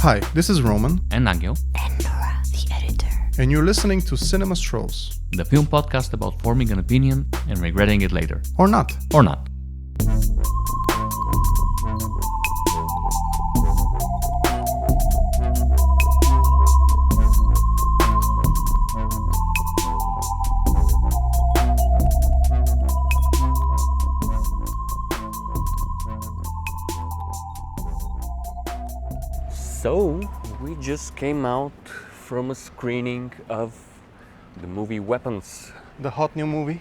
Hi, this is Roman. And Angel. And Nora, the editor. And you're listening to Cinema Strolls. The film podcast about forming an opinion and regretting it later. Or not. Or not. So, we just came out from a screening of the movie Weapons. The hot new movie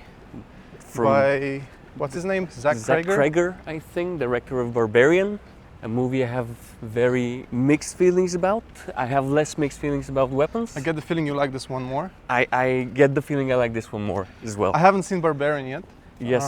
From by, what's his name? Zach Cregger? Cregger, I think, director of Barbarian. A movie I have very mixed feelings about. I have less mixed feelings about Weapons. I get the feeling you like this one more. I get the feeling I like this one more as well. I haven't seen Barbarian yet. Yes.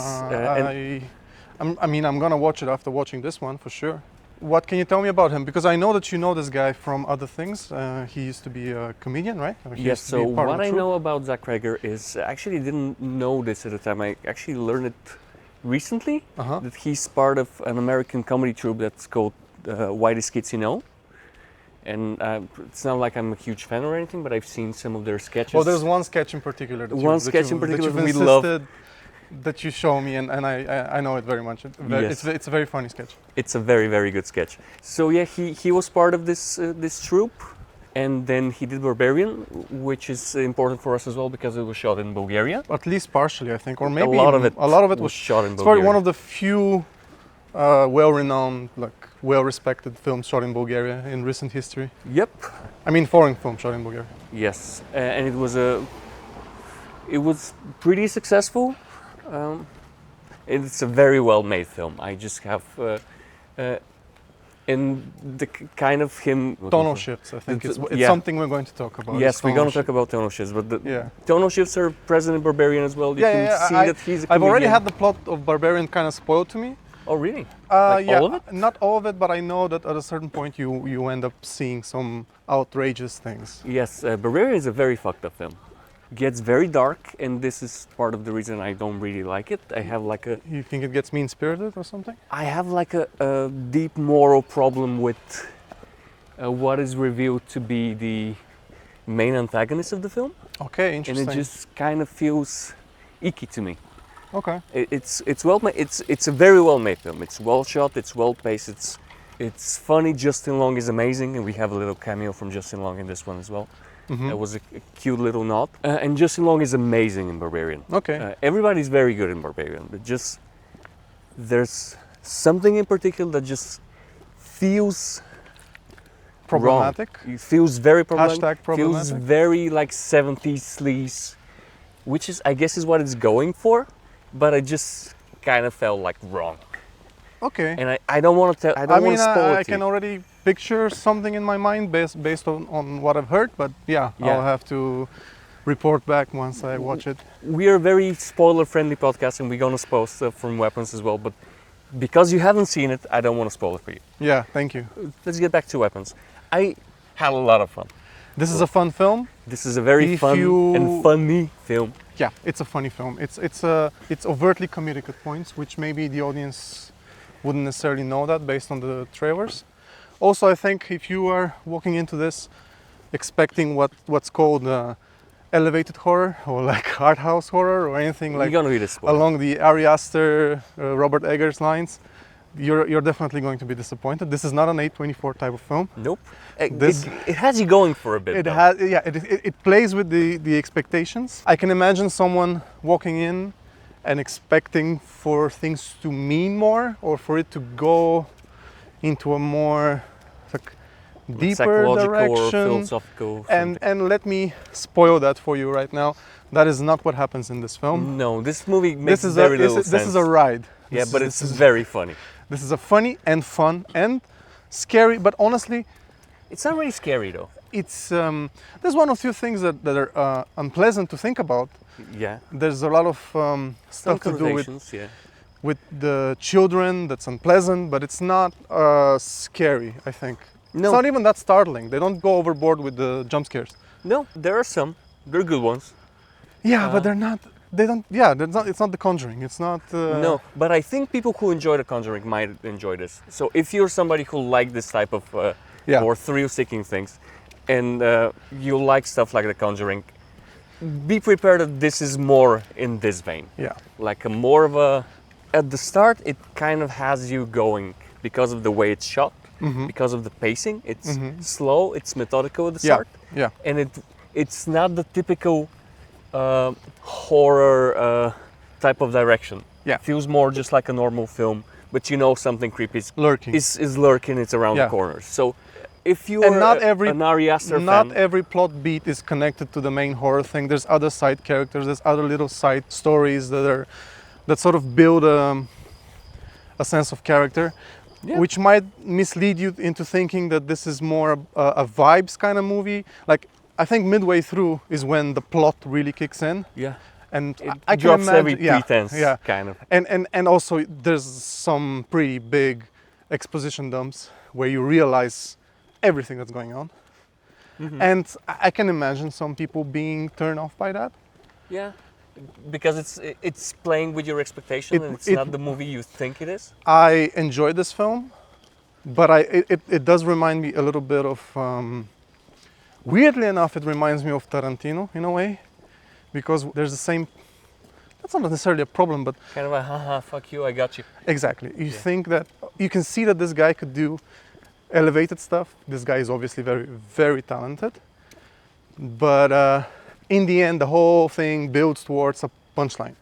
I'm gonna watch it after watching this one for sure. What can you tell me about him? Because I know that you know this guy from other things. He used to be a comedian, right? Or he Yes, used to be so part of what the I troupe. know about Zach Cregger is, I actually didn't know this at the time. I actually learned it recently, that he's part of an American comedy troupe that's called Whitest Kids You Know. And it's not like I'm a huge fan or anything, but I've seen some of their sketches. Well, there's one sketch in particular that we you've love. insisted that you show me, and I know it very much. Yes. It's a very funny sketch. It's a very, very good sketch. So yeah, he was part of this troupe, and then he did Barbarian, which is important for us as well because it was shot in Bulgaria. At least partially, I think, or maybe a lot of it was shot in It's probably Bulgaria. one of the few well-renowned, well-respected films shot in Bulgaria in recent history. Yep. I mean, foreign film shot in Bulgaria. Yes, and it was pretty successful. It's a very well-made film. I just have, and the kind of him. Tonal shifts, I think, it's yeah. something we're going to talk about. Yes, we're going to talk about tonal shifts, but the Yeah. tonal shifts are present in Barbarian as well. You can see that he's a comedian. I've already had the plot of Barbarian kind of spoiled to me. Oh, really? Yeah, all of it? Not all of it, but I know that at a certain point you end up seeing some outrageous things. Yes, Barbarian is a very fucked up film. Gets very dark, and this is part of the reason I don't really like it. I have like a... You think it gets mean-spirited or something? I have like a deep moral problem with what is revealed to be the main antagonist of the film. Okay, interesting. And it just kind of feels icky to me. Okay. It's well made. It's a very well made film. It's well shot. It's well paced. It's funny. Justin Long is amazing, and we have a little cameo from Justin Long in this one as well. Mm-hmm. That was a cute little nod. And Justin Long is amazing in Barbarian. Okay. Everybody's very good in Barbarian, but just there's something in particular that just feels Problematic. wrong. It feels very problematic. Hashtag problematic. Feels very like 70s sleaze, which is, I guess, is what it's going for. But I just kind of felt like wrong. Okay. And I don't want to tell. I don't want to spoil it. I can already picture something in my mind based on what I've heard, but yeah, I'll have to report back once I watch it. We are a very spoiler-friendly podcast, and we're gonna spoil stuff from Weapons as well. But because you haven't seen it, I don't want to spoil it for you. Yeah, thank you. Let's get back to Weapons. I had a lot of fun. This is a fun film. This is a very fun and funny film. Yeah, it's a funny film. It's overtly comedic at points, which maybe the audience wouldn't necessarily know that based on the trailers. Also, I think if you are walking into this expecting what's called elevated horror or like art house horror or anything like You're gonna be disappointed. along the Ari Aster, Robert Eggers lines, you're definitely going to be disappointed. This is not an A24 type of film. Nope. This- It has you going for a bit. It though. has, yeah. It plays with the expectations. I can imagine someone walking in and expecting for things to mean more, or for it to go into a more like deeper psychological or direction. philosophical. And let me spoil that for you right now. That is not what happens in this film. No, this movie makes This is very little sense. This is a ride. Yeah, but this it's is very funny. This is a funny and fun and scary, but honestly, It's not really scary though. it's there's one or two things that are unpleasant to think about. Yeah. There's a lot of stuff to do Connotations, yeah. with the children that's unpleasant, but it's not scary, I think. No. It's not even that startling. They don't go overboard with the jump scares. No, there are some. They're good ones. Yeah, but they're not. They don't. Yeah, it's not The Conjuring. It's not. No, but I think people who enjoy The Conjuring might enjoy this. So if you're somebody who like this type of Yeah. or thrill-seeking things, and you like stuff like The Conjuring, be prepared that this is more in this vein. Yeah. Like a more of a, at the start it kind of has you going because of the way it's shot, because of the pacing. It's slow, it's methodical at the Yeah. start, Yeah. and it's not the typical horror type of direction. Yeah. It feels more just like a normal film, but you know something creepy Lurking. is lurking, it's around Yeah. the corners. So if you're And not every an Ari Aster not fan, every plot beat is connected to the main horror thing. There's other side characters. There's other little side stories that sort of build a sense of character, Yeah. which might mislead you into thinking that this is more a vibes kind of movie. Like I think midway through is when the plot really kicks in, yeah, and it I can drops imagine, every pretense, yeah. kind of. And also there's some pretty big exposition dumps where you realize everything that's going on. And I can imagine some people being turned off by that. Yeah, because it's playing with your expectation, and it's not the movie you think it is. I enjoyed this film, but it does remind me a little bit of, weirdly enough, it reminds me of Tarantino in a way, because there's the same, that's not necessarily a problem, but Kind of a haha, fuck you, I got you. exactly. You think that, you can see that this guy could do elevated stuff. This guy is obviously very, very talented. But in the end, the whole thing builds towards a punchline.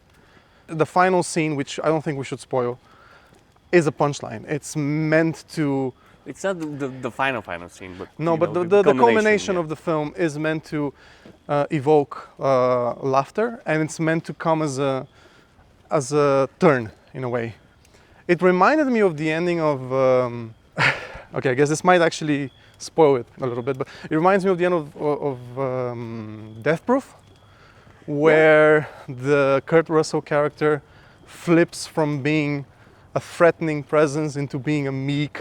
The final scene, which I don't think we should spoil, is a punchline. It's meant to... It's not the final scene, but No, you but know, the culmination yeah. of the film is meant to evoke laughter, and it's meant to come as a turn, in a way. It reminded me of the ending of... okay, I guess this might actually spoil it a little bit, but it reminds me of the end of Death Proof, where the Kurt Russell character flips from being a threatening presence into being a meek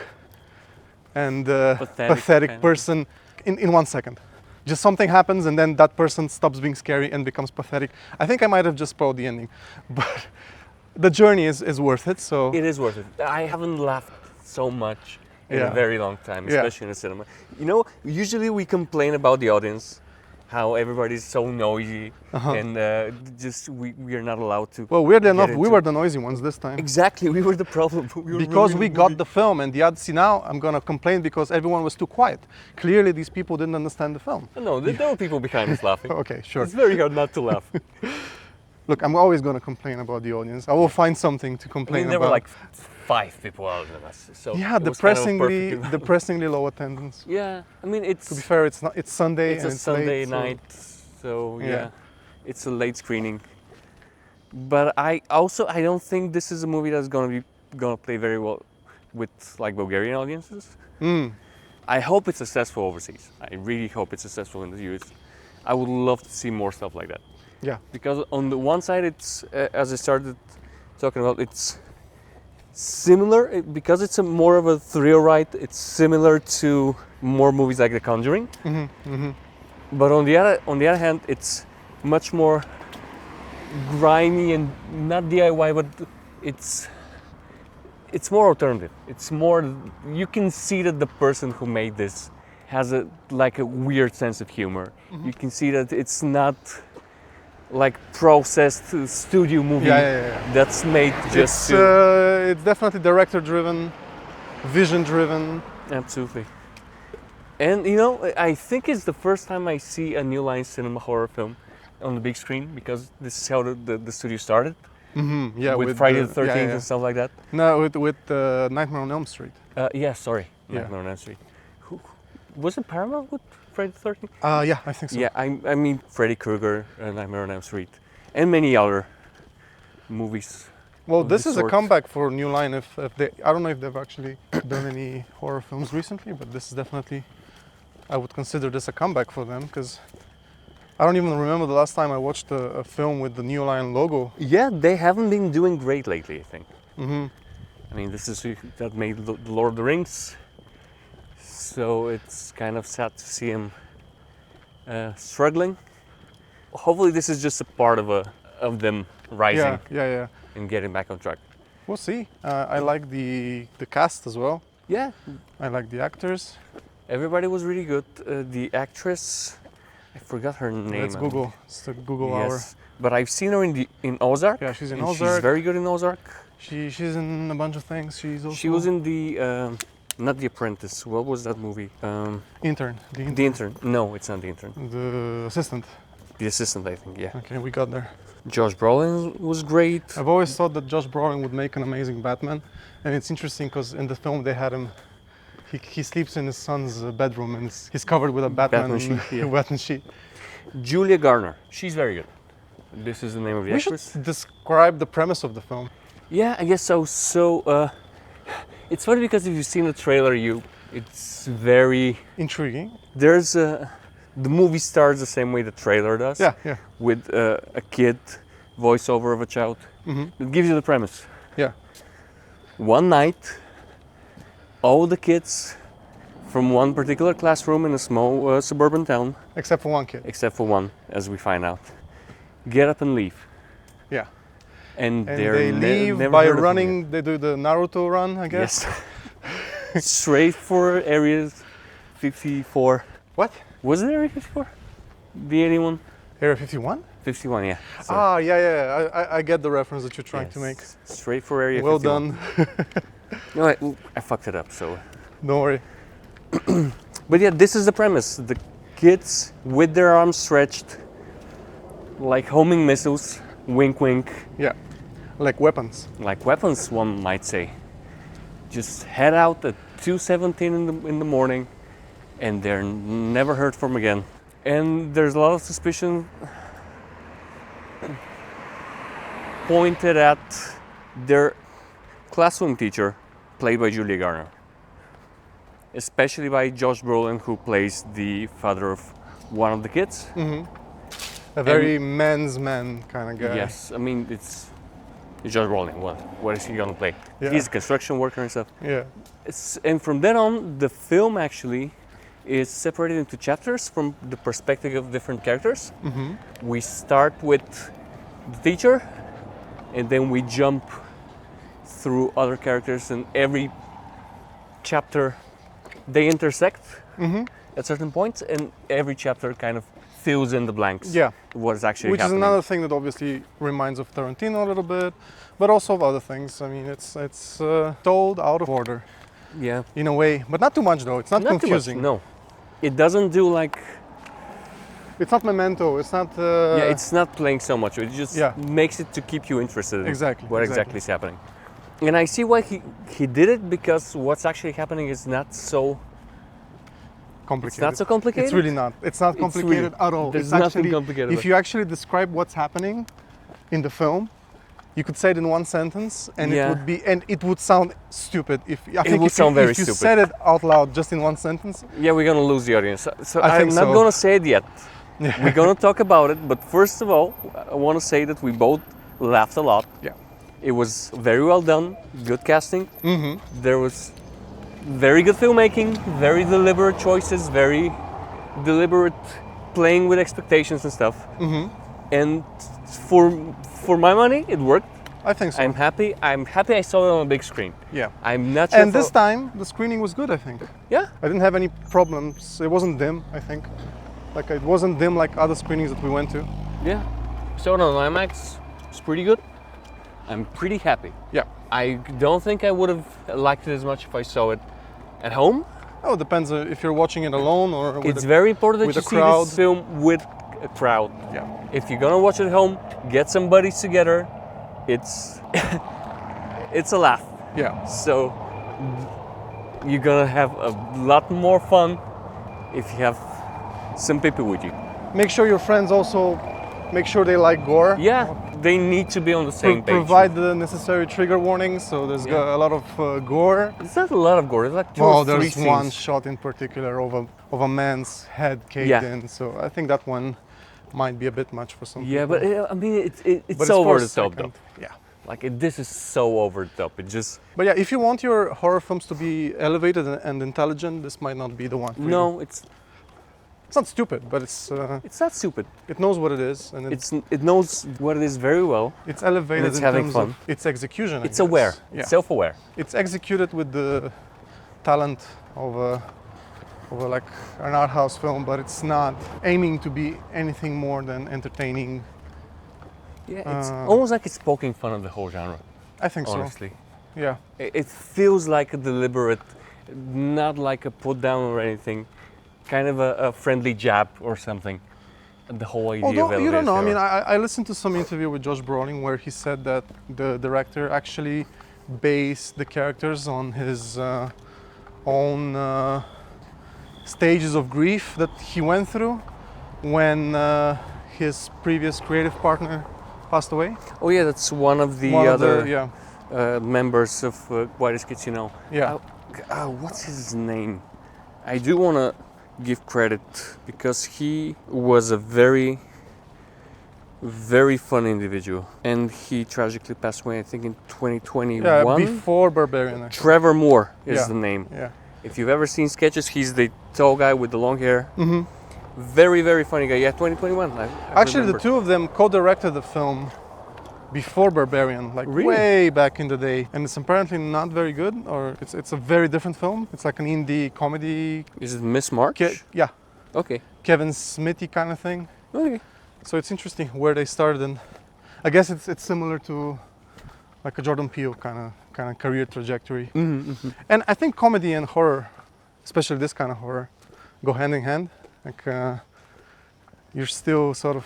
and pathetic kind of. person in 1 second. Just something happens and then that person stops being scary and becomes pathetic. I think I might have just spoiled the ending, but the journey is worth it. So It is worth it. I haven't laughed so much in Yeah. a very long time, Yeah. especially in the cinema. You know, usually we complain about the audience, how everybody's so noisy, and just we are not allowed to. well, weirdly get enough, we into- were the noisy ones this time. Exactly, we were the problem. We were Because we ruining got movie. the film and the see now I'm gonna complain because everyone was too quiet. Clearly these people didn't understand the film. No, there were people behind us laughing. Okay, sure. It's very hard not to laugh. Look, I'm always gonna complain about the audience. I will find something to I complain mean, there about. were like 5 people out of us. So yeah, it was kind of depressingly perfectly- low attendance. Yeah, I mean it's To be fair, it's Sunday it's and a it's Sunday late, so- night, so Yeah. yeah, it's a late screening. But I don't think this is a movie that's gonna play very well with like Bulgarian audiences. I hope it's successful overseas. I really hope it's successful in the US. I would love to see more stuff like that. Yeah. Because on the one side, it's as I started talking about, it's similar because it's a more of a thrill ride. It's similar to more movies like The Conjuring. But on the other hand, it's much more grimy and not DIY, but it's more alternative. It's more, you can see that the person who made this has a weird sense of humor. You can see that it's not like processed studio movie Yeah. that's made just It's definitely director-driven, vision-driven. Absolutely. And you know, I think it's the first time I see a New Line Cinema horror film on the big screen, because this is how the studio started. Yeah, with Friday the 13th yeah. and stuff like that. No, with Nightmare on Elm Street. Yeah, sorry. Yeah. Nightmare on Elm Street. Was it Paramount with Friday the 13th? Yeah, I think so. Yeah, I mean Freddy Krueger, Nightmare on Elm Street, and many other movies. Well, of this this is a sort. comeback for New Line. If they, I don't know if they've actually done any horror films recently, but this is definitely, I would consider this a comeback for them, because I don't even remember the last time I watched a film with the New Line logo. Yeah, they haven't been doing great lately, I think. I mean, this is that made the Lord of the Rings, so it's kind of sad to see him struggling. Hopefully, this is just a part of them rising Yeah. and getting back on track. We'll see. I like the cast as well. Yeah, I like the actors. Everybody was really good. The actress, I forgot her name. Let's Google. It's the Google hour. Yes, but I've seen her in Ozark. Yeah, she's in and Ozark. She's very good in Ozark. She's in a bunch of things. She was in the not The Apprentice. What was that movie? Intern. The Intern. No, it's not The Intern. The assistant. The Assistant, I think. Yeah. Okay, we got there. Josh Brolin was great. I've always thought that Josh Brolin would make an amazing Batman, and it's interesting because in the film they had him. He sleeps in his son's bedroom and he's covered with a Batman sheet, yeah. Batman sheet. Julia Garner. She's very good. This is the name of the We actress. should describe the premise of the film. Yeah, I guess so. It's funny because if you've seen the trailer, it's very Intriguing. there's the movie starts the same way the trailer does. Yeah, yeah. With a kid, voiceover of a child. Mm-hmm. It gives you the premise. Yeah. One night, all the kids from one particular classroom in a small suburban town, Except for one kid. except for one, as we find out, get up and leave. Yeah. And And they're they leave never by heard of them running. They do the Naruto run, I again. guess. Yes. Straight for areas 54. What? Was it Area 54? The 81? Area 51? 51, yeah. So, Yeah. I get the reference that you're trying to make. yes, straight for Area Well 51. done. No, I fucked it up, so. Don't worry. But yeah, this is the premise. The kids with their arms stretched, like homing missiles, wink wink, Yeah. Like weapons. like weapons, one might say. Just head out at 2:17 in the morning, and they're never heard from again. And there's a lot of suspicion pointed at their classroom teacher, played by Julia Garner. Especially by Josh Brolin, who plays the father of one of the kids. A very man's man kind of guy. Yes, I mean it's Josh Brolin. What is he gonna play? Yeah. He's a construction worker and stuff. Yeah. And from then on, the film actually is separated into chapters from the perspective of different characters. We start with the teacher, and then we jump through other characters, and every chapter they intersect at certain points, and every chapter kind of fills in the blanks. Yeah. What is actually Which happening. is another thing that obviously reminds of Tarantino a little bit, but also of other things. I mean, it's told out of order Yeah. in a way, but not too much though. It's not, Not confusing. too much, no. It doesn't do like It's not Memento. It's not. yeah, it's not playing so much. It just Yeah. makes it to keep you interested in Exactly, what exactly is happening. And I see why he did it, because what's actually happening is not so complicated. it's not so complicated. It's really not. It's not complicated at all. There's It's nothing actually, complicated if about you actually describe what's happening in the film, you could say it in one sentence, and Yeah. it would sound stupid. I think would if sound you, very if you stupid. said it out loud just in one sentence. Yeah, we're gonna lose the audience. So I I'm think not so. gonna say it yet. We're gonna talk about it, but first of all, I want to say that we both laughed a lot. Yeah. It was very well done, good casting. There was very good filmmaking, very deliberate choices, very deliberate playing with expectations and stuff. And for my money, it worked. I think so. I'm happy. I'm happy I saw it on a big screen. Yeah. I'm not sure. And this time the screening was good, I think. yeah, I didn't have any problems. It wasn't dim, I think. Like it wasn't dim like other screenings that we went to. yeah. So on IMAX, it's pretty good. I'm pretty happy. Yeah. I don't think I would have liked it as much if I saw it at home. Oh, it depends if you're watching it alone or with It's very important that with you a see crowd. this film with a crowd. Yeah. If you're gonna watch it at home, get some buddies together. It's it's a laugh. Yeah. So you're gonna have a lot more fun if you have some people with you. Make sure your friends also make sure they like gore. Yeah, they need to be on the same page. Provide the necessary trigger warnings. So there's Yeah. a lot of gore. It's not a lot of gore. It's like two Oh, or three there's scenes. one shot in particular of a man's head caved Yeah. in. So I think that one might be a bit much for some Yeah, people. but I mean, But it's for over a the top second. though. Yeah. Like this is so over the top. It just But yeah, if you want your horror films to be elevated and intelligent, this might not be the one for you. no, it's It's not stupid, but it's not stupid. it knows what it is, and It knows what it is very well. it's elevated it's in having terms fun. of its execution. I It's guess. aware. Yeah. It's self-aware. It's executed with the talent of like an art house film, but it's not aiming to be anything more than entertaining. Yeah, it's almost like it's poking fun at the whole genre. I think honestly. so. Yeah. It feels like a deliberate, not like a put down or anything, kind of a friendly jab or something. The whole idea Although, of you don't know, I mean, LDS I listened to some interview with Josh Brolin where he said that the director actually based the characters on his own stages of grief that he went through when his previous creative partner passed away. Oh yeah, that's one of the other members of Whitest Kids You Know. Yeah. What's his name? I do want to give credit because he was a very, very fun individual, and he tragically passed away, I think, in 2021. Yeah, before Barbarian. Actually. Trevor Moore is the name. Yeah. If you've ever seen sketches, he's the tall guy with the long hair. Mm-hmm. Very, very funny guy. Yeah, 2021. Actually, the two of them co-directed the film before Barbarian, like Really? way back in the day, and it's apparently not very good, or it's a very different film. It's like an indie comedy. Is it Miss March? Yeah, Okay. Kevin Smithy kind of thing. Okay. So it's interesting where they started, and I guess it's similar to like a Jordan Peele kind of career trajectory. Mm-hmm. And I think comedy and horror, especially this kind of horror, go hand in hand. Like you're still sort of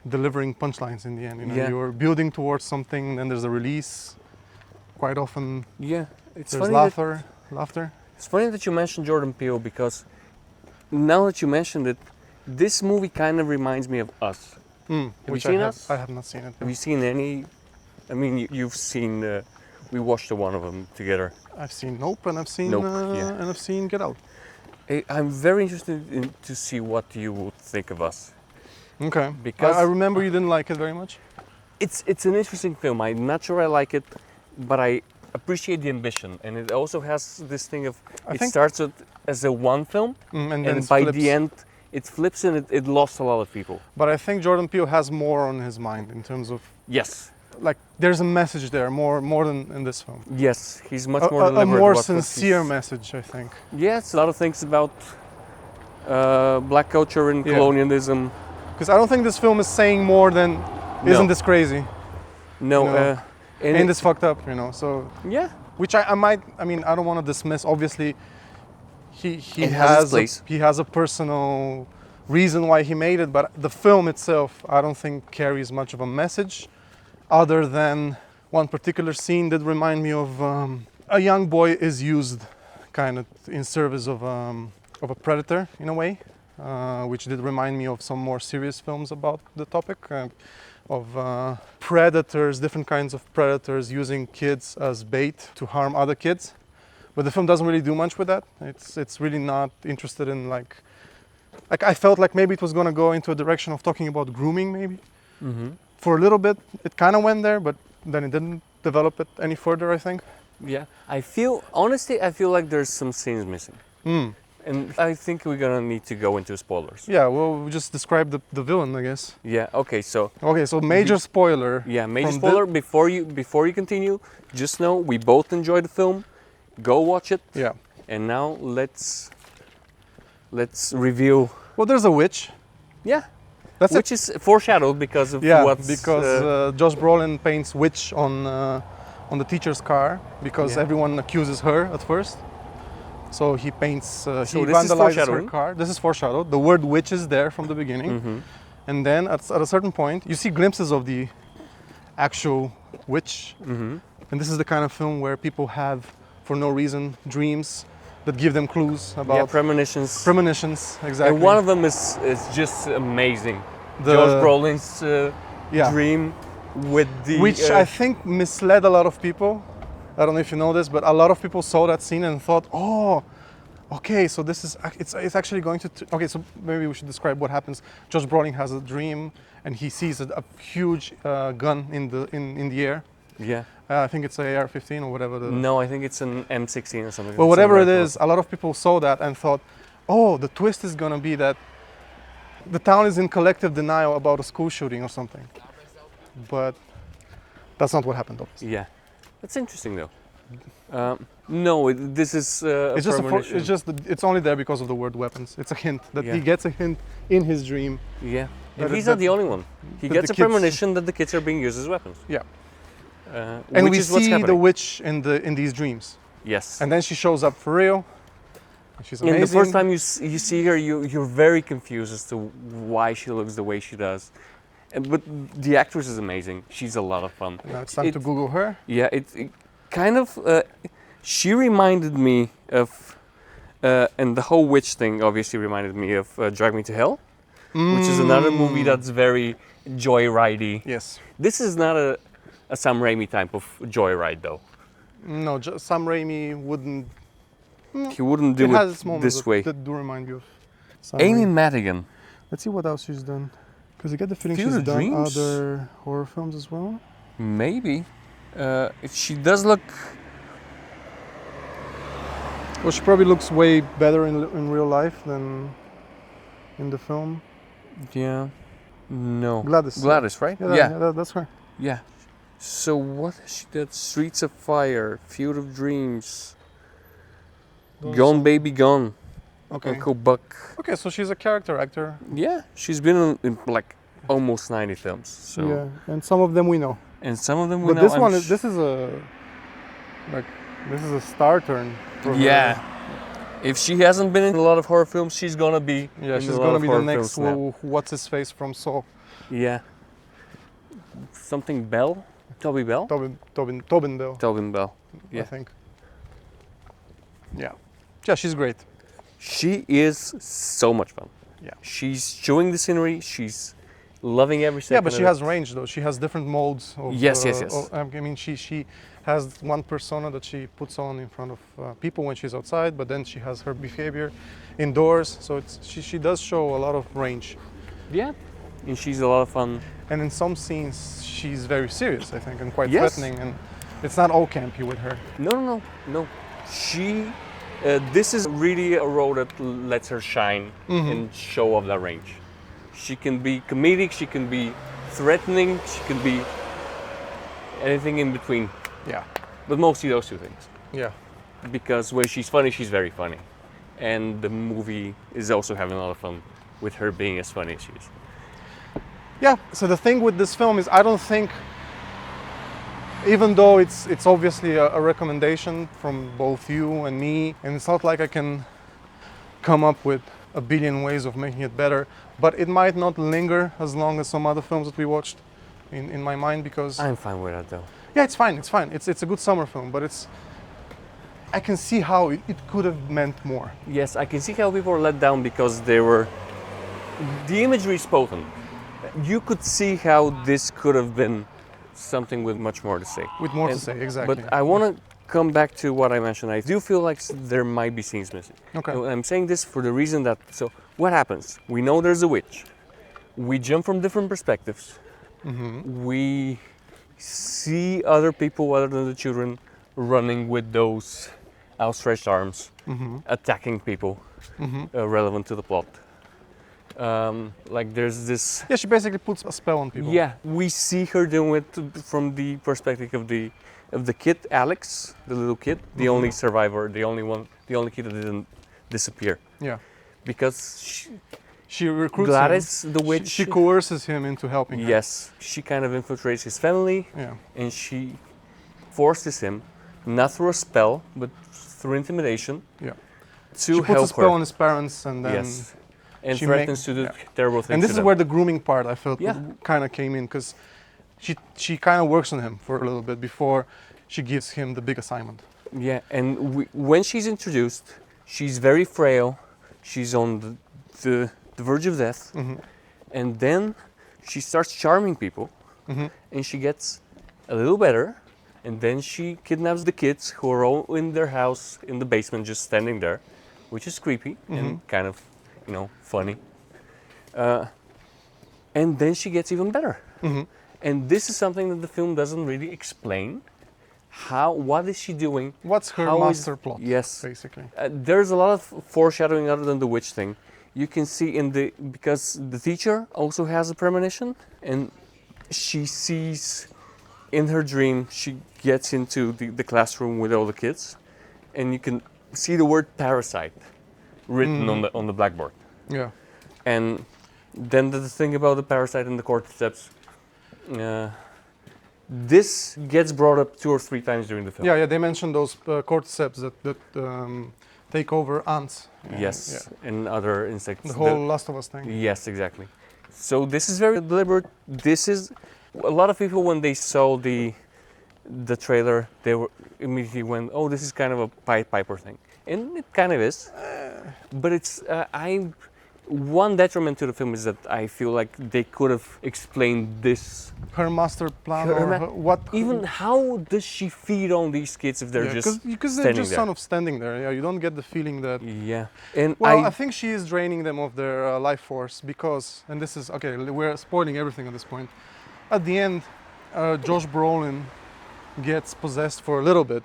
delivering punchlines in the end. You know, Yeah. you're building towards something, then there's a release. Quite often Yeah, it's there's funny. laughter. It's funny that you mentioned Jordan Peele because now that you mentioned it, this movie kind of reminds me of Us. You seen Us? I have not seen it. Have you seen any? I mean, you've seen. We watched one of them together. I've seen Nope, and I've seen Nope, yeah. and I've seen Get Out. I'm very interested to see what you would think of Us. Okay. Because I remember you didn't like it very much. It's an interesting film. I'm not sure I like it, but I appreciate the ambition, and it also has this thing of I it think- starts as a one film, And then and it by flips. the end it flips and it lost a lot of people. But I think Jordan Peele has more on his mind in terms of Yes, like there's a message there more than in this film. yes, he's much more A deliberate. more what sincere he's- message, I think. Yes, a lot of things about black culture and Yeah. colonialism. Because I don't think this film is saying more than isn't this crazy? No, No. and Ain't this fucked up, you know? So yeah, which I mean I don't want to dismiss. Obviously he It has its place. he has a personal reason why he made it, but the film itself I don't think carries much of a message other than one particular scene that remind me of a young boy is used kind of in service of a predator in a way, which did remind me of some more serious films about the topic of predators, different kinds of predators using kids as bait to harm other kids. But the film doesn't really do much with that. It's really not interested in like I felt like maybe it was going to go into a direction of talking about grooming maybe. For a little bit it kind of went there, but then it didn't develop it any further, I think. yeah. I feel like there's some scenes missing, and I think we're gonna need to go into spoilers. Yeah, well, we just described the villain, I guess. Yeah. Okay. So Okay, so major spoiler. yeah, major from spoiler. Before you continue, just know we both enjoyed the film. Go watch it. Yeah. And now let's review. Well, there's a witch. Yeah. That's Which is foreshadowed because of Yeah, what's because Josh Brolin paints witch on the teacher's car because Yeah. everyone accuses her at first. So he paints, he this is vandalizes her foreshadowing? car. This is foreshadowed. The word witch is there from the beginning. And then at a certain point, you see glimpses of the actual witch. And this is the kind of film where people have, for no reason, dreams that give them clues about yeah, premonitions. premonitions. Exactly. And one of them is just amazing. The- Josh Brolin's Yeah. dream with the Which I think misled a lot of people. I don't know if you know this, but a lot of people saw that scene and thought, "Oh, okay, so this is it's actually going to." Okay, so maybe we should describe what happens. Josh Brolin has a dream, and he sees a huge gun in the air. yeah. I think it's a AR-15 or whatever. No, I think it's an M16 or something. Well, whatever it something is, a lot of people saw that and thought, "Oh, the twist is gonna be that the town is in collective denial about a school shooting or something." But that's not what happened, obviously. Yeah, that's interesting though. No, this is a It's just premonition. it's only there because of the word weapons. It's a hint that Yeah. he gets a hint in his dream. Yeah, That and it- he's not that- the only one. He that gets the a kids- premonition that the kids are being used as weapons. Yeah. And And which we is what's see the happening. witch in these dreams. Yes. And then she shows up for real. And she's amazing. And the first time you see her, you're very confused as to why she looks the way she does. But the actress is amazing. She's a lot of fun. Now it's time to Google her. Yeah, it kind of. She reminded me of, and the whole witch thing obviously reminded me of Drag Me to Hell, which is another movie that's very joyridey. Yes. This is not a Sam Raimi type of joyride though. No, Sam Raimi wouldn't. He wouldn't do it has its it moments this way. that do remind you of Sam Amy Raimi. Madigan. Let's see what else she's done. Because I get the feeling Field she's of done Dreams? other horror films as well. Maybe. She does look. Well, she probably looks way better in real life than in the film. Yeah. No. Gladys. Gladys, right? Yeah, that's her. Yeah. So what has she did? Streets of Fire, Field of Dreams, Those Gone are- Baby Gone, Okay. Uncle Buck. Okay, so she's a character actor. Yeah, she's been in like almost 90 films. So Yeah, and some of them we know. and some of them we But know. this I'm one, sh- this is a star turn. For yeah. her. If she hasn't been in a lot of horror films, she's gonna be. Yeah, in she's a lot gonna of be the horror next. films now. What's his face from Saw? Yeah. Something Bell, Toby Bell, Tobin Bell, Tobin Bell. I Yeah. think. Yeah, yeah, she's great. She is so much fun. Yeah. She's chewing the scenery. She's loving every second. Yeah, but she of has it. range though. She has different molds. Of, Yes, yes, yes. I mean, she has one persona that she puts on in front of people when she's outside, but then she has her behavior indoors. So she does show a lot of range. Yeah. And she's a lot of fun. And in some scenes, she's very serious, I think, and quite Yes. threatening. And it's not all campy with her. No. She. This is really a role that lets her shine and show off that range. She can be comedic. She can be threatening. She can be anything in between. Yeah, But mostly those two things. yeah. Because when she's funny, she's very funny. And the movie is also having a lot of fun with her being as funny as she is. Yeah, so the thing with this film is I don't think, even though it's obviously a recommendation from both you and me, and it's not like I can come up with a billion ways of making it better, but it might not linger as long as some other films that we watched in my mind because... I'm fine with that though. Yeah, it's fine. It's a good summer film, but I can see how it could have meant more. Yes, I can see how people were let down because the imagery is potent. You could see how this could have been something with much more to say. With more to And- say, exactly. But I want to come back to what I mentioned. I do feel like there might be scenes missing. Okay. And I'm saying this for the reason that, so what happens? We know there's a witch. We jump from different perspectives. We see other people other than the children running with those outstretched arms, attacking people relevant to the plot. Like there's this. Yeah, she basically puts a spell on people. Yeah, we see her doing it from the perspective of the kid Alex, the little kid, the only survivor, the only kid that didn't disappear. Yeah. Because She recruits Gladys, him. the witch. She coerces him into helping her. Yes, she kind of infiltrates his family, Yeah. and she forces him, not through a spell, but through intimidation, Yeah. to She puts help a spell her. on his parents and then... Yes, and she threatens to do terrible things. And this to is them. where the grooming part I felt Yeah. kind of came in because she kind of works on him for a little bit before she gives him the big assignment. Yeah, and when she's introduced, she's very frail. She's on the verge of death, and then she starts charming people, and she gets a little better, and then she kidnaps the kids who are all in their house in the basement, just standing there, which is creepy and kind of, funny. And then she gets even better. And this is something that the film doesn't really explain. What is she doing? What's her How is- master plot? Yes. Basically. There's a lot of foreshadowing other than the witch thing. You can see because the teacher also has a premonition, and she sees in her dream, she gets into the classroom with all the kids, and you can see the word parasite written on the blackboard. Yeah. And then the thing about the parasite and the cordyceps, this gets brought up 2 or 3 times during the film. Yeah, they mentioned those cordyceps that take over ants. Yes, and other insects. The whole Last of Us thing. Yes, exactly. So this is very deliberate. This is a lot of people when they saw the trailer, they were immediately went, "Oh, this is kind of a Pied Piper thing," and it kind of is. But it's one detriment to the film is that I feel like they could have explained this. Her master plan, Even how does she feed on these kids if they're just because they're standing just there? sort of standing there. Yeah, you don't get the feeling that. Yeah, and Well, I think she is draining them of their life force because, and this is okay. We're spoiling everything at this point. At the end, Josh Brolin gets possessed for a little bit,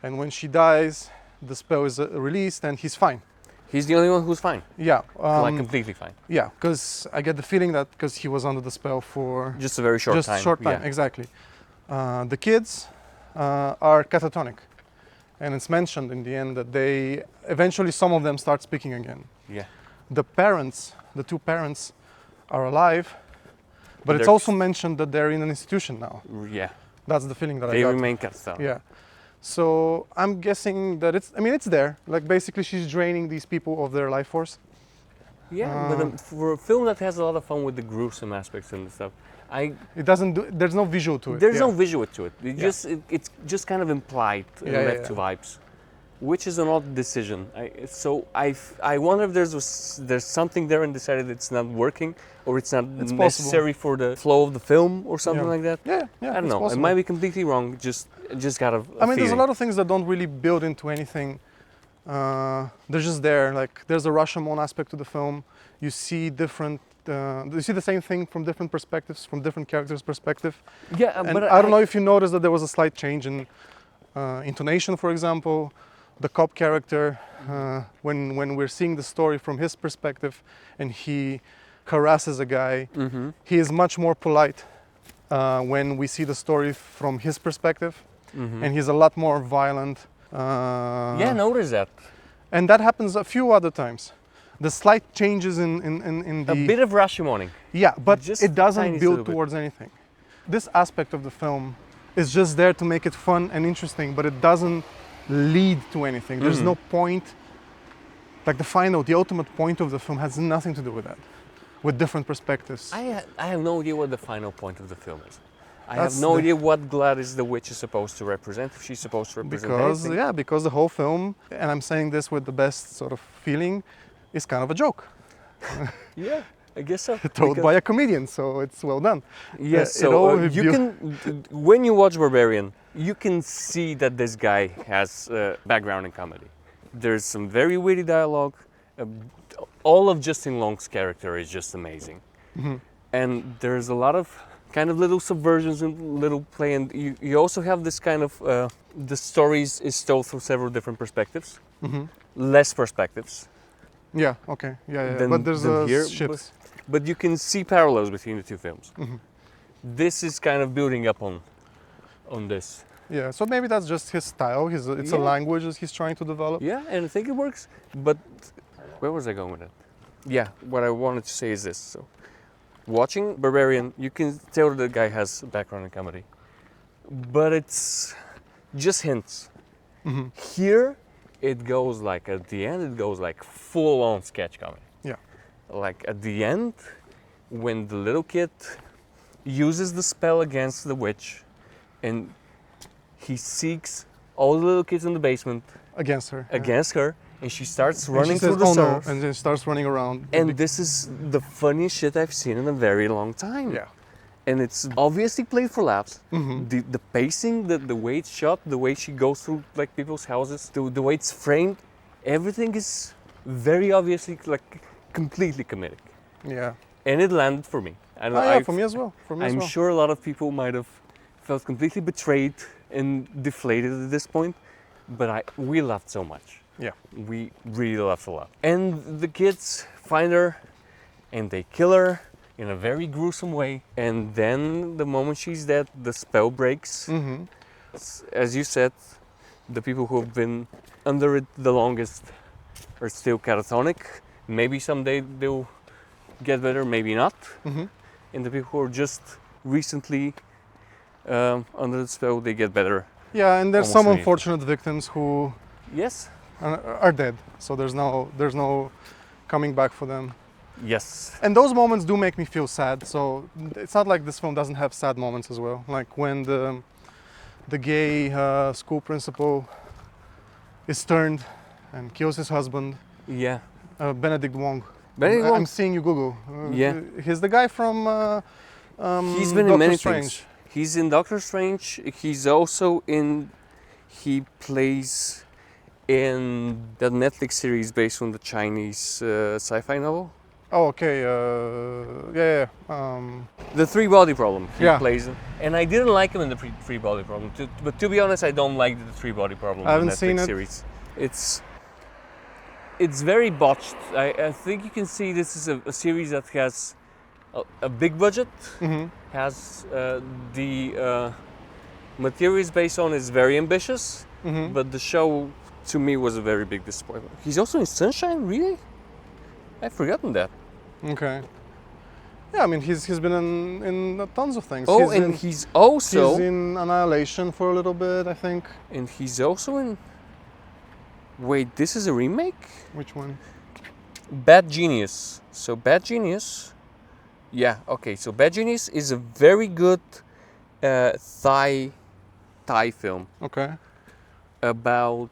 and when she dies, the spell is released, and he's fine. he's the only one who's fine, Yeah, like completely fine. yeah, because I get the feeling that because he was under the spell for Just a very short time. Yeah. exactly. The kids are catatonic, and it's mentioned in the end that they eventually some of them start speaking again. Yeah. The parents, the 2 parents, are alive, but it's They're- also mentioned that they're in an institution now. Yeah. That's the feeling that They I got. remain catatonic. Yeah. So I'm guessing that it's there. Like basically she's draining these people of their life force. Yeah, but for a film that has a lot of fun with the gruesome aspects and stuff, It doesn't do, there's no visual to it. there's yeah. no visual to it. It's just kind of implied and left to vibes, which is an odd decision. I wonder if there's something there and decided it's not working or it's not necessary for the flow of the film or something like that. Yeah, I don't know. possible. It might be completely wrong. Just got a there's a feeling. lot of things that don't really build into anything. They're just there. Like there's a Rashomon aspect to the film. You see different. You see the same thing from different perspectives, from different characters' perspective. Yeah, And but I don't know if you noticed that there was a slight change in intonation, for example. The cop character, when we're seeing the story from his perspective, and he harasses a guy, he is much more polite when we see the story from his perspective, and he's a lot more violent. Yeah, notice that. And that happens a few other times. The slight changes in the... A bit of Rashomoning. Yeah, but Just it doesn't tiny build little bit. towards anything. This aspect of the film is just there to make it fun and interesting, but it doesn't lead to anything. There's no point. Like the ultimate point of the film has nothing to do with that, with different perspectives. I have no idea what the final point of the film is. I That's have no the- idea what Gladys the Witch is supposed to represent, if she's supposed to represent anything. Because the whole film, and I'm saying this with the best sort of feeling, is kind of a joke Yeah, I guess so. told by a comedian, so it's well done. Yes, it all you can, when you watch Barbarian, you can see that this guy has a background in comedy. There's some very witty dialogue. All of Justin Long's character is just amazing. And there's a lot of kind of little subversions and little play. And you also have this kind of, the stories is told through several different perspectives. Less perspectives. Yeah, okay, yeah. Than- But there's than here, ships. But you can see parallels between the 2 films. This is kind of building up on this. Yeah, so maybe that's just his style. It's a language that he's trying to develop. Yeah, and I think it works. But where was I going with that? Yeah, what I wanted to say is this. So, watching Barbarian, you can tell the guy has a background in comedy, but it's just hints. Here, it goes like at the end, it goes like full-on sketch comedy. Yeah. Like at the end, when the little kid uses the spell against the witch, and he seeks all the little kids in the basement Against her. and she starts And running she says, through the "Oh no," surf. and then starts running around. And this is the funniest shit I've seen in a very long time. Yeah. And it's obviously played for laughs. The pacing, the way it's shot, the way she goes through like people's houses, the way it's framed, everything is very obviously like completely comedic. Yeah. And it landed for me. And For me as well. I'm sure a lot of people might have felt completely betrayed and deflated at this point, but we laughed so much. Yeah. We really laughed a lot. And the kids find her and they kill her in a very gruesome way. And then the moment she's dead, the spell breaks. As you said, the people who have been under it the longest are still catatonic. Maybe someday they'll get better, maybe not. Mm-hmm. And the people who are just recently under the spell, they get better. Yeah, and there's Almost some immediately. unfortunate victims who Yes. are dead, so there's no coming back for them. Yes. And those moments do make me feel sad. So it's not like this film doesn't have sad moments as well. Like when the gay school principal is turned and kills his husband, Yeah. Benedict Wong. Benedict Wong. I'm seeing you Google. Yeah. He's the guy from. He's been Doctor in many Strange. things. He's in Doctor Strange. He's also in. He plays in the Netflix series based on the Chinese sci-fi novel. Oh, okay. Yeah. The Three Body Problem. He Yeah. plays in. And I didn't like him in the Three Body Problem. But to be honest, I don't like the Three Body Problem. I haven't Netflix seen it. series. It's very botched. I think you can see this is a series that has a big budget. Mhm. Has the materials based on is very ambitious, Mhm. but the show to me was a very big disappointment. He's also in Sunshine, really? I've forgotten that. Okay. Yeah, I mean he's been in tons of things. Oh, he's and in, he's also he's in Annihilation for a little bit, I think. and he's also in. Wait, this is a remake? Which one? Bad Genius. So Bad Genius. Yeah. Okay. So Bad Genius is a very good Thai film Okay. about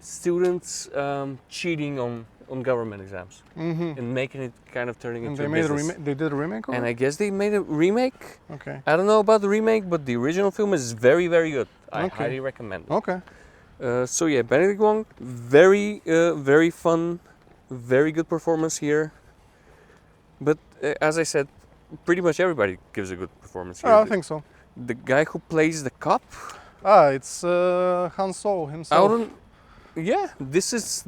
students cheating on government exams Mm-hmm. and making it kind of turning And into they a made business. a remake. They did a remake of And it? I guess they made a remake. Okay. I don't know about the remake, but the original film is very, very good. I Okay. highly recommend it. Okay. So yeah, Benedict Wong, very fun, very good performance here. But as I said, pretty much everybody gives a good performance here. Oh, I think so. The guy who plays the cop, It's Han Solo himself. yeah, this is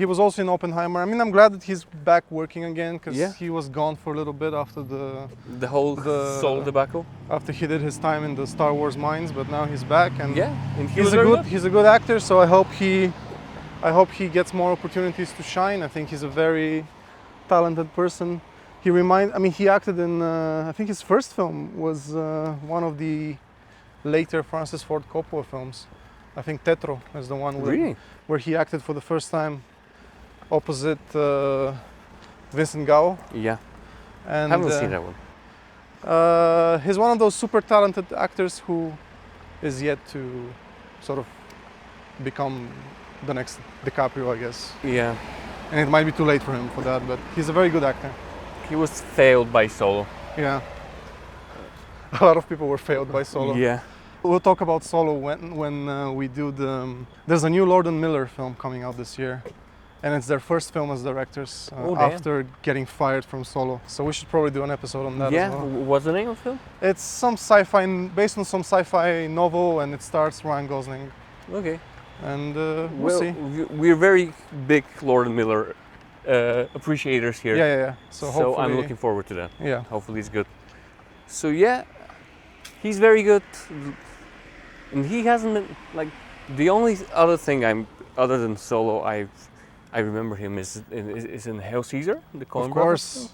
He was also in Oppenheimer. I mean, I'm glad that he's back working again because Yeah. he was gone for a little bit after the whole The- Solo debacle. after he did his time in the Star Wars mines. But now he's back and Yeah, and he he's was a very good he's a good actor. So I hope he gets more opportunities to shine. I think he's a very talented person. He acted in I think his first film was one of the later Francis Ford Coppola films. I think Tetro is the one where he acted for the first time opposite Vincent Gao. Yeah, And haven't seen that one. he's one of those super talented actors who is yet to sort of become the next DiCaprio, I guess. Yeah, And it might be too late for him for that, but he's a very good actor. he was failed by Solo. Yeah. A lot of people were failed by Solo. Yeah, We'll talk about Solo when we do the. There's a new Lord and Miller film coming out this year, and it's their first film as directors Oh, damn. after getting fired from Solo. So we should probably do an episode on that yeah. as well. What's the name of the film? It's some sci-fi based on some sci-fi novel, and it stars Ryan Gosling. Okay. And we'll Well, see. we're very big Lord and Miller appreciators here. Yeah. So hopefully, I'm looking forward to that. Yeah. Hopefully it's good. So yeah, he's very good, and he hasn't been like the only other thing other than Solo I remember him is in Hail Caesar, the Coen Of brothers. course.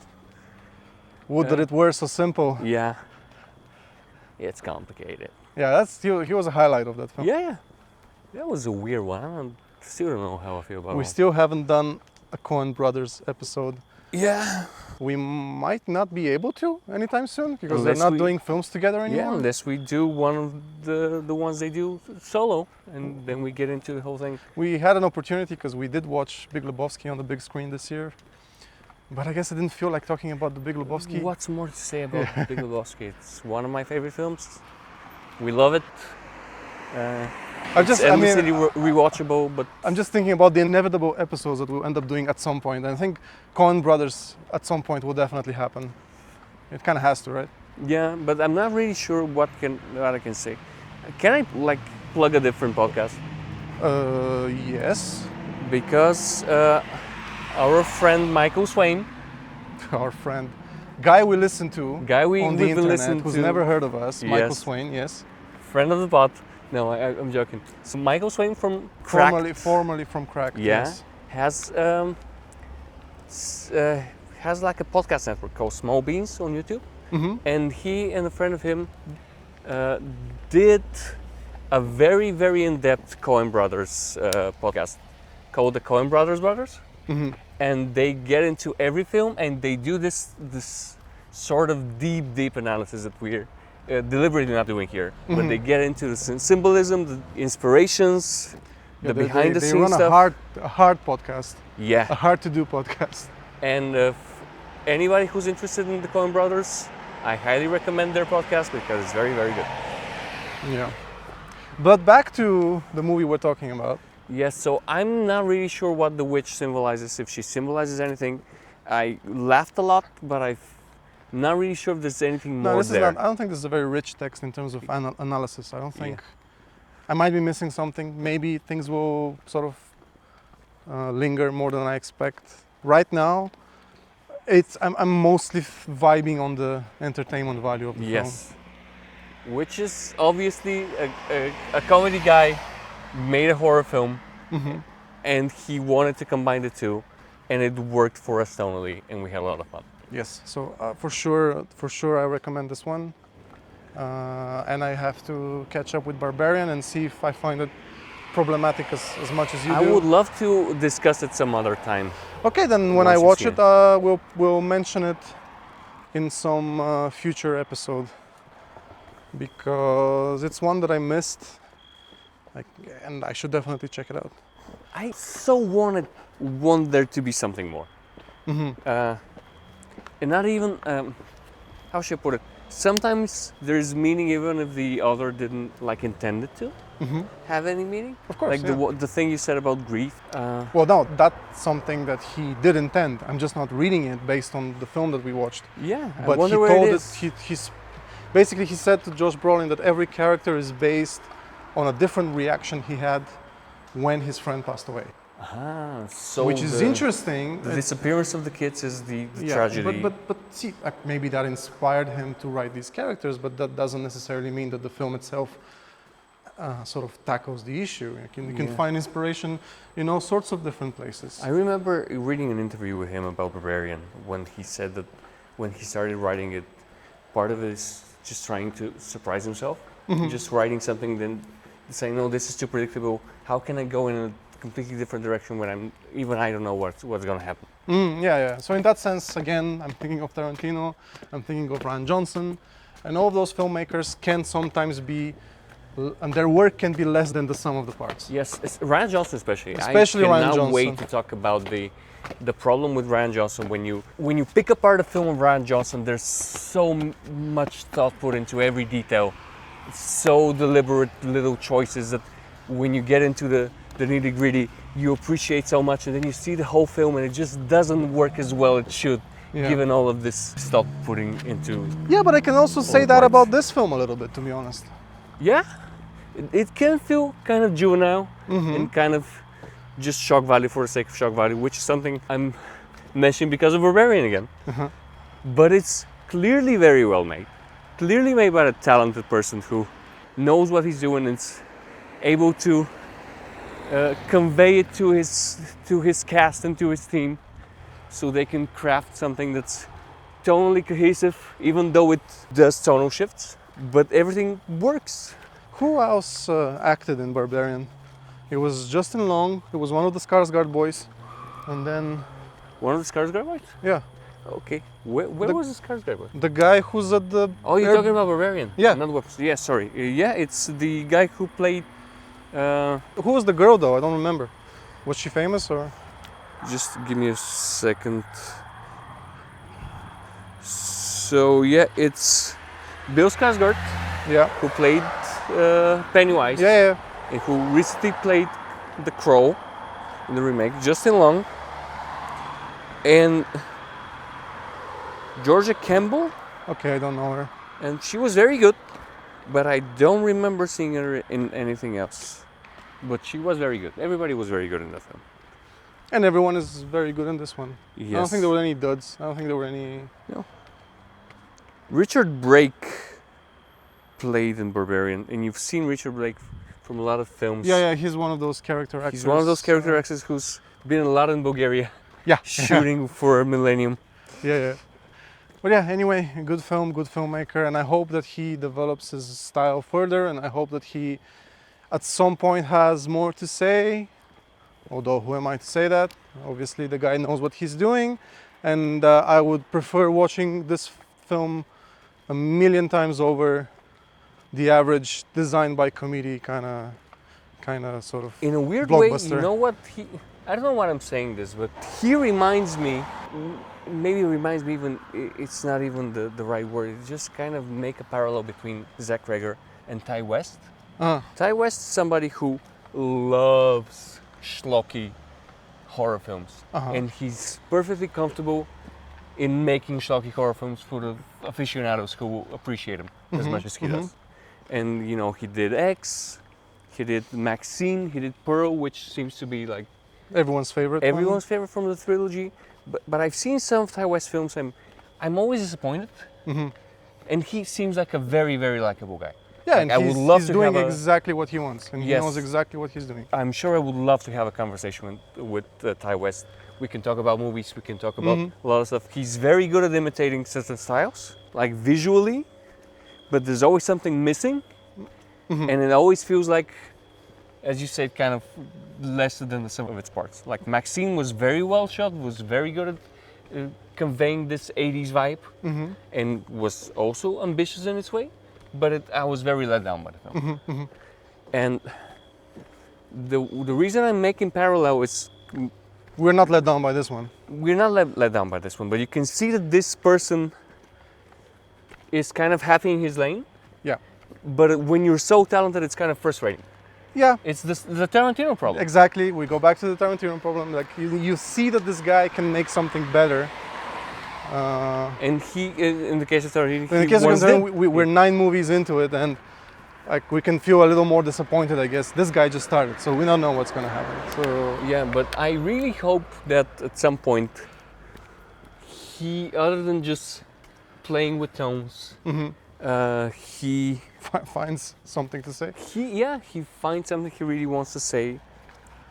Would that it were so simple. Yeah. It's complicated. Yeah, he was a highlight of that film. Yeah. That was a weird one. I still don't know how I feel about We it. still haven't done a Coen Brothers episode. Yeah. We might not be able to anytime soon because Unless they're not we- doing films together Yeah, anymore. unless we do one of the ones they do solo, and then we get into the whole thing. We had an opportunity because we did watch Big Lebowski on the big screen this year. But I guess I didn't feel like talking about the Big Lebowski. What's more to say about Big Lebowski? It's one of my favorite films. We love it. It's endlessly rewatchable, but I'm just thinking about the inevitable episodes that we'll end up doing at some point. And I think Coen Brothers at some point will definitely happen. It kind of has to, right? yeah, but I'm not really sure what I can say. Can I plug a different podcast? Yes. Because our friend Michael Swain, Our friend, guy we listen to guy on the we've been internet, listening who's to, never heard of us, Michael Yes. Swain, yes. friend of the pod, No, I'm joking. So Michael Swain from Cracked, formerly from Cracked. yeah, Yes. has like a podcast network called Small Beans on YouTube, and he and a friend of him did a very, very in-depth Coen Brothers podcast called the Coen Brothers, and they get into every film and they do this sort of deep analysis that we're deliberately not doing here. But they get into the symbolism, the inspirations, the behind the scenes stuff. They run a hard podcast. Yeah. A hard to do podcast. And anybody who's interested in the Coen Brothers, I highly recommend their podcast because it's very, very good. Yeah. But back to the movie we're talking about. Yes, so I'm not really sure what the witch symbolizes, if she symbolizes anything. I laughed a lot, but I'm not really sure if there's anything more there. I don't think this is a very rich text in terms of analysis. I don't think. Yeah. I might be missing something. Maybe things will sort of linger more than I expect. Right now, I'm mostly vibing on the entertainment value of the film. Yes. Which is obviously a comedy guy made a horror film, and he wanted to combine the two, and it worked for us tonally, and we had a lot of fun. Yes, so for sure I recommend this one, and I have to catch up with Barbarian and see if I find it problematic as much as you do. I would love to discuss it some other time. Okay, then when I watch it, we'll mention it in some future episode, because it's one that I missed. And I should definitely check it out. I so want there to be something more. And not even, how should I put it? Sometimes there's meaning even if the author didn't intend it to have any meaning. Of course, the thing you said about grief. Well, no, that's something that he did intend. I'm just not reading it based on the film that we watched. Yeah, but I wonder he where told it is. He's basically, he said to Josh Brolin that every character is based on a different reaction he had when his friend passed away. So which is interesting. The disappearance of the kids is the tragedy. But see, maybe that inspired him to write these characters, but that doesn't necessarily mean that the film itself sort of tackles the issue. You can find inspiration in all sorts of different places. I remember reading an interview with him about Barbarian when he said that when he started writing it, part of it is just trying to surprise himself. Just writing something, then saying, no, this is too predictable. How can I go in a completely different direction when I don't know what's going to happen? Yeah. So in that sense, again, I'm thinking of Tarantino, I'm thinking of Rian Johnson, and all of those filmmakers can sometimes be, and their work can be less than the sum of the parts. Yes, Rian Johnson especially. Rian Johnson. I cannot wait to talk about the problem with Rian Johnson. When you pick apart a film of Rian Johnson, there's so much thought put into every detail. So deliberate little choices that when you get into the nitty-gritty, you appreciate so much, and then you see the whole film and it just doesn't work as well as it should, given all of this stuff putting into. Yeah, but I can also say that about this film a little bit, to be honest. Yeah, it can feel kind of juvenile and kind of just shock value for the sake of shock value, which is something I'm mentioning because of Barbarian again. But it's clearly very well made. Clearly made by a talented person who knows what he's doing and is able to convey it to his cast and to his team, so they can craft something that's tonally cohesive, even though it does tonal shifts, but everything works. Who else acted in Barbarian? It was Justin Long, it was one of the Skarsgård boys, and then... One of the Skarsgård boys? Yeah. Okay. Where was the Skarsgård boy? The guy who's at the... Oh, you're talking about Barbarian? Yeah. Not Weapons. Yeah, sorry. Yeah, it's the guy who played... Who was the girl though? I don't remember. Was she famous or? Just give me a second. So yeah, it's Bill Skarsgård. Yeah. Who played Pennywise. Yeah. And who recently played the Crow in the remake. Justin Long. And Georgia Campbell. Okay, I don't know her. And she was very good, but I don't remember seeing her in anything else. But she was very good. Everybody was very good in that film. And everyone is very good in this one. Yes. I don't think there were any duds. I don't think there were any... No. Richard Brake played in Barbarian, and you've seen Richard Brake from a lot of films. Yeah, he's one of those character actors. He's one of those character actors who's been a lot in Bulgaria. Yeah. Shooting for a millennium. Yeah. But yeah, anyway, good film, good filmmaker, and I hope that he develops his style further, and I hope that he, at some point, has more to say. Although, who am I to say that? Obviously, the guy knows what he's doing, and I would prefer watching this film a million times over the average designed by comedy kind of sort of In a weird way, blockbuster. you know what? I don't know why I'm saying this, but he reminds me, maybe reminds me even, it's not even the right word, it just kind of make a parallel between Zach Cregger and Ty West. Ty West is somebody who loves schlocky horror films, and he's perfectly comfortable in making schlocky horror films for the aficionados who appreciate him as much as he does. And you know, he did X, he did Maxine, he did Pearl, which seems to be like everyone's favorite. Everyone's favorite from the trilogy. But I've seen some of Ty West films. I'm always disappointed. And he seems like a very, very likable guy. Yeah, like, and I would love he's to doing have exactly what he wants, and he knows exactly what he's doing. I'm sure I would love to have a conversation with Ty West. We can talk about movies. We can talk about a lot of stuff. He's very good at imitating certain styles, like visually, but there's always something missing, and it always feels like, as you said, kind of lesser than the sum of its parts. Like Maxine was very well shot, was very good at conveying this 80s vibe, and was also ambitious in its way, but I was very let down by the film. And the reason I'm making parallel is... We're not let down by this one. We're not let down by this one, but you can see that this person is kind of happy in his lane. Yeah. But when you're so talented, it's kind of frustrating. Yeah. It's the Tarantino problem. Exactly. We go back to the Tarantino problem. Like you see that this guy can make something better. And he, in the case of Tarantino, in the case of Tarantino, we're 9 movies into it, and like we can feel a little more disappointed, I guess. This guy just started, so we don't know what's gonna happen. So yeah, but I really hope that at some point he, other than just playing with tones, he finds something to say. He finds something he really wants to say,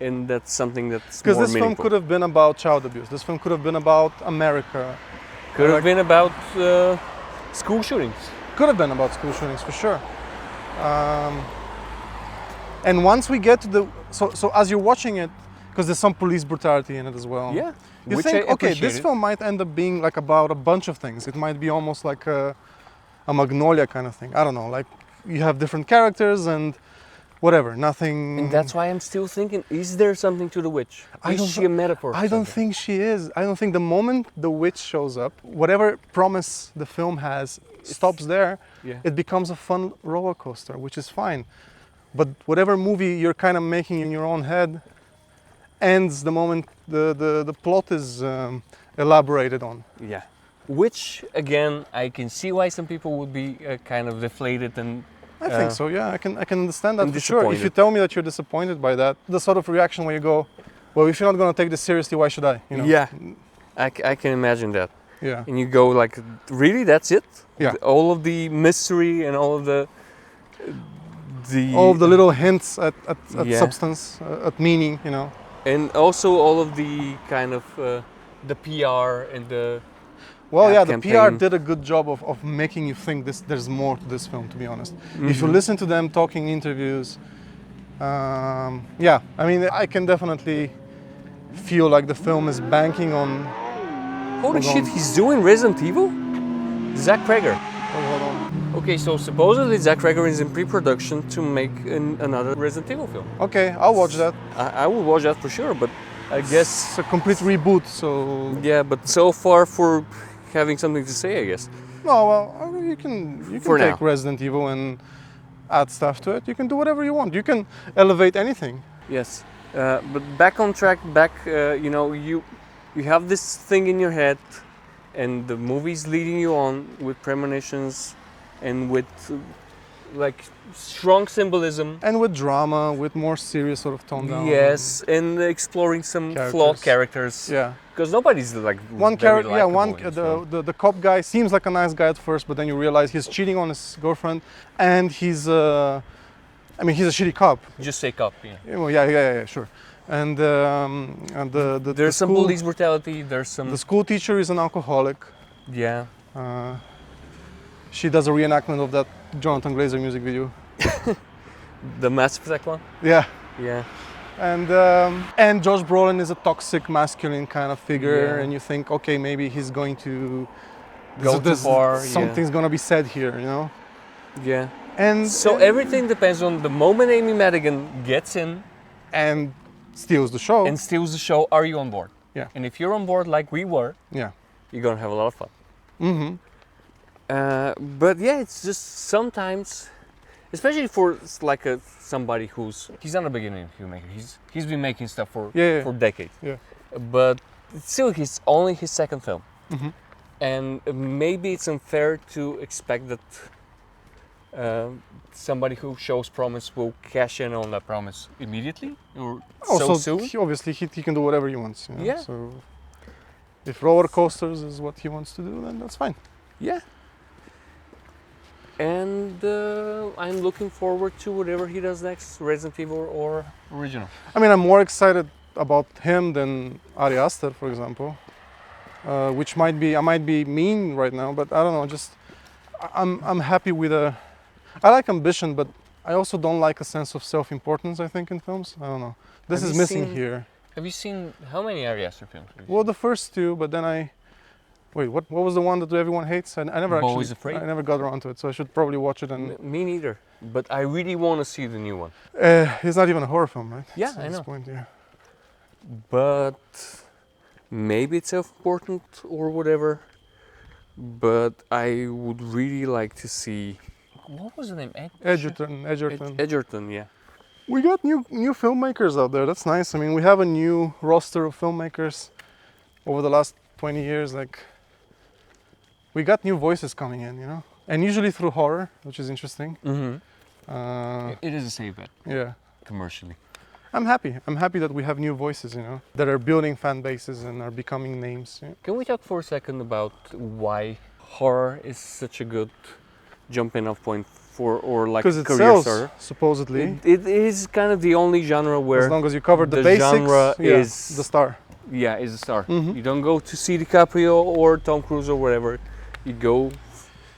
and that's something that's because more this meaningful. film could have been about child abuse. This film could have been about America. Could have been about school shootings. Could have been about school shootings for sure. And once we get to the so as you're watching it, because there's some police brutality in it as well. Yeah. You think, okay, this film might end up being like about a bunch of things. It might be almost like a Magnolia kind of thing. I don't know. Like you have different characters and whatever. Nothing. And that's why I'm still thinking: is there something to the witch? Is she a metaphor? I don't think she is. I don't think the moment the witch shows up, whatever promise the film has stops there. Yeah. It becomes a fun roller coaster, which is fine. But whatever movie you're kind of making in your own head ends the moment the plot is elaborated on. Yeah. Which, again, I can see why some people would be kind of deflated and... I think so, yeah. I can understand that for sure. disappointed. If you tell me that you're disappointed by that, the sort of reaction where you go, well, if you're not going to take this seriously, why should I? You know? Yeah, I can imagine that. Yeah. And you go like, really, that's it? Yeah. All of the mystery and all of the all of the little hints at Yeah. substance, at meaning, you know. And also all of the kind of the PR and the... Well, yeah, the PR campaign. did a good job of making you think there's more to this film, to be honest. If you listen to them talking in interviews, yeah, I mean, I can definitely feel like the film is banking on... Holy shit, he's doing Resident Evil? Zach Cregger. Hold on. Okay, so supposedly Zach Cregger is in pre-production to make another Resident Evil film. Okay, I'll watch that. I will watch that for sure, but I guess... It's a complete reboot, so... Yeah, but so far for having something to say, I guess. No, well, you can For take now. Resident Evil and add stuff to it. You can do whatever you want. You can elevate anything. Yes, but back on track, you know, you have this thing in your head and the movie's leading you on with premonitions and with like strong symbolism. And with drama, with more serious sort of tone down. Yes, and exploring some flawed characters. Yeah. Because nobody's like One very character, yeah, likable in this film. the cop guy seems like a nice guy at first, but then you realize he's cheating on his girlfriend, and he's I mean, he's a shitty cop. Just say cop. Yeah. Yeah, well, yeah, sure. And the There's some school, police brutality. There's some. the school teacher is an alcoholic. Yeah. She does a reenactment of that Jonathan Glazer music video. The Mass Effect one. Yeah. Yeah. And Josh Brolin is a toxic masculine kind of figure, Yeah. and you think, okay, maybe he's going to Go too far. Something's gonna be said here, you know. Yeah. And So everything depends on the moment Amy Madigan gets in and steals the show. and steals the show. Are you on board? Yeah. And if you're on board like we were, Yeah. you're gonna have a lot of fun. Mm-hmm. But yeah, it's just sometimes, especially for like somebody he's not a beginning filmmaker. He's been making stuff for decades. Yeah. But still, only his second film, Mm-hmm. and maybe it's unfair to expect that somebody who shows promise will cash in on that promise immediately or so soon. Obviously, he can do whatever he wants. You know? Yeah. So if roller coasters is what he wants to do, then that's fine. Yeah. And I'm looking forward to whatever he does next, Resident Evil or original. I mean, I'm more excited about him than Ari Aster, for example. Which I might be mean right now, but I don't know. Just I'm happy with I like ambition, but I also don't like a sense of self-importance. I think in films, I don't know. This is missing here. Have you seen how many Ari Aster films? Well, the first two, but then wait. What was the one that everyone hates? I never Beau actually. is Afraid? I never got around to it, so I should probably watch it. And Me neither. But I really want to see the new one. it's not even a horror film, right? Yeah, At I this know. point, yeah. But maybe it's self-important or whatever. But I would really like to see. What was the name? Edgerton. Edgerton, yeah. We got new filmmakers out there. That's nice. I mean, we have a new roster of filmmakers over the last 20 years. Like, we got new voices coming in, you know, and usually through horror, which is interesting. Mm-hmm. It is a safe bet Yeah, commercially. I'm happy. I'm happy that we have new voices, you know, that are building fan bases and are becoming names. Yeah. Can we talk for a second about why horror is such a good jumping off point for or like Because it career sells, starter? supposedly. It is kind of the only genre where As long as you cover the the basics, genre yeah, is- the star. is a star. Mhm. You don't go to see DiCaprio or Tom Cruise or whatever. You go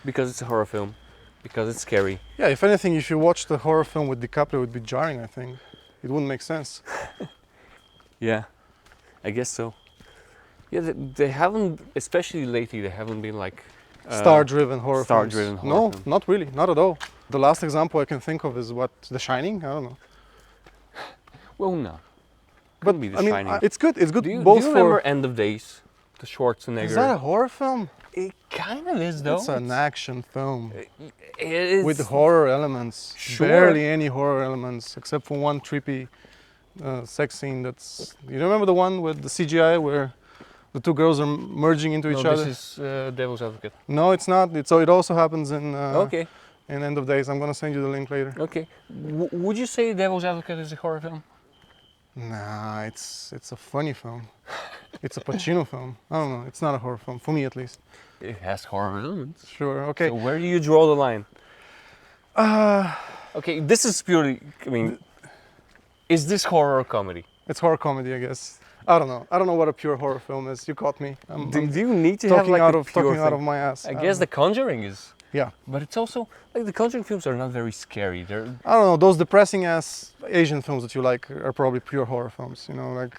because it's a horror film, because it's scary. Yeah, if anything, if you watched the horror film with DiCaprio, it would be jarring, I think. It wouldn't make sense. Yeah, I guess so. Yeah, they haven't, especially lately, they haven't been like Star-driven horror star-driven films. horror No, film. not really, not at all. The last example I can think of is what, The Shining? I don't know. Well, no. But Could be The I mean, Shining. it's good. It's good do you both remember for. End of Days? The Schwarzenegger. Is that a horror film? It kind of is though. It's an action film It is. with horror elements. Sure. Barely any horror elements, except for one trippy sex scene. That's. You remember the one with the CGI where the two girls are merging into each No, other? this is Devil's Advocate. No, it's not. So it also happens in Okay. in End of Days. I'm gonna send you the link later. Okay. Would you say Devil's Advocate is a horror film? Nah, it's a funny film. It's a Pacino film. I don't know. It's not a horror film for me, at least. It has horror elements. Sure. Okay. So where do you draw the line? Okay, this is purely. I mean, is this horror or comedy? It's horror comedy, I guess. I don't know. I don't know what a pure horror film is. You caught me. I'm Do you need to have talking like out a of pure talking out thing? of my ass. I guess The Conjuring is. Yeah. But it's also like the Conjuring films are not very scary. They're I don't know. Those depressing ass Asian films that you like are probably pure horror films. You know, like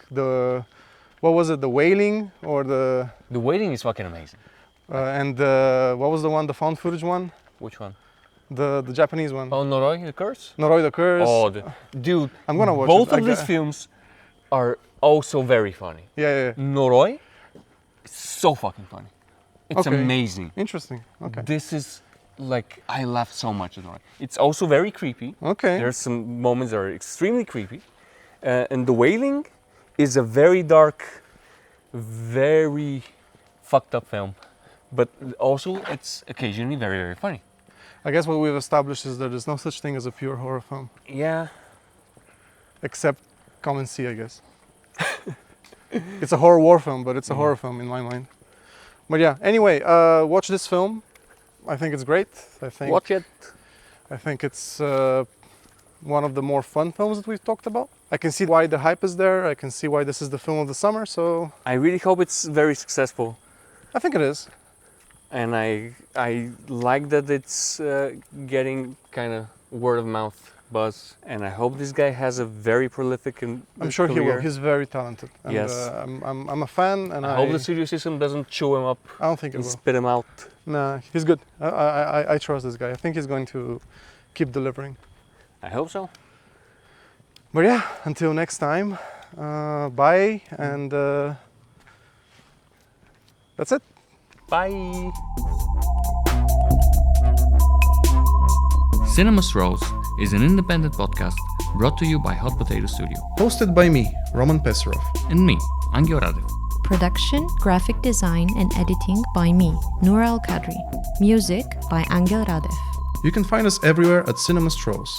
what was it? The Wailing or the waiting is fucking amazing. and what was the one? The found footage one? Which one? The Japanese one. Oh, Noroi, The Curse. Noroi the Curse. Oh, dude, I'm gonna watch both it. of these films are also very funny. Yeah. Noroi is so fucking funny. It's Okay. amazing. Interesting. Okay. This is like I laughed so much at Noroi. It's also very creepy. Okay. There's some moments that are extremely creepy, and The Wailing is a very dark, very fucked up film, but also it's occasionally very, very funny. I guess what we've established is that there's no such thing as a pure horror film, Yeah. except Come and See, I guess. It's a horror war film, but it's a horror film in my mind. But yeah, anyway, watch this film. I think it's great. Watch it. I think it's one of the more fun films that we've talked about. I can see why the hype is there. I can see why this is the film of the summer. So I really hope it's very successful. I think it is. And I like that it's getting kind of word of mouth buzz. And I hope this guy has a very prolific and I'm sure career. he will. He's very talented. And, Yes. I'm a fan, and I hope the studio system doesn't chew him up I don't think it and will. spit him out. Nah, he's good. I trust this guy. I think he's going to keep delivering. I hope so. But yeah, until next time, bye, and that's it. Bye. Cinema Strolls is an independent podcast brought to you by Hot Potato Studio. Hosted by me, Roman Pesarov. And me, Angel Radev. Production, graphic design, and editing by me, Noura Al Kadri. Music by Angel Radev. You can find us everywhere at Cinema Strolls.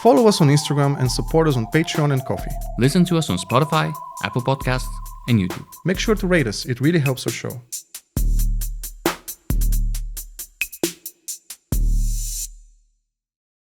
Follow us on Instagram and support us on Patreon and Ko-fi. Listen to us on Spotify, Apple Podcasts, and YouTube. Make sure to rate us, it really helps our show.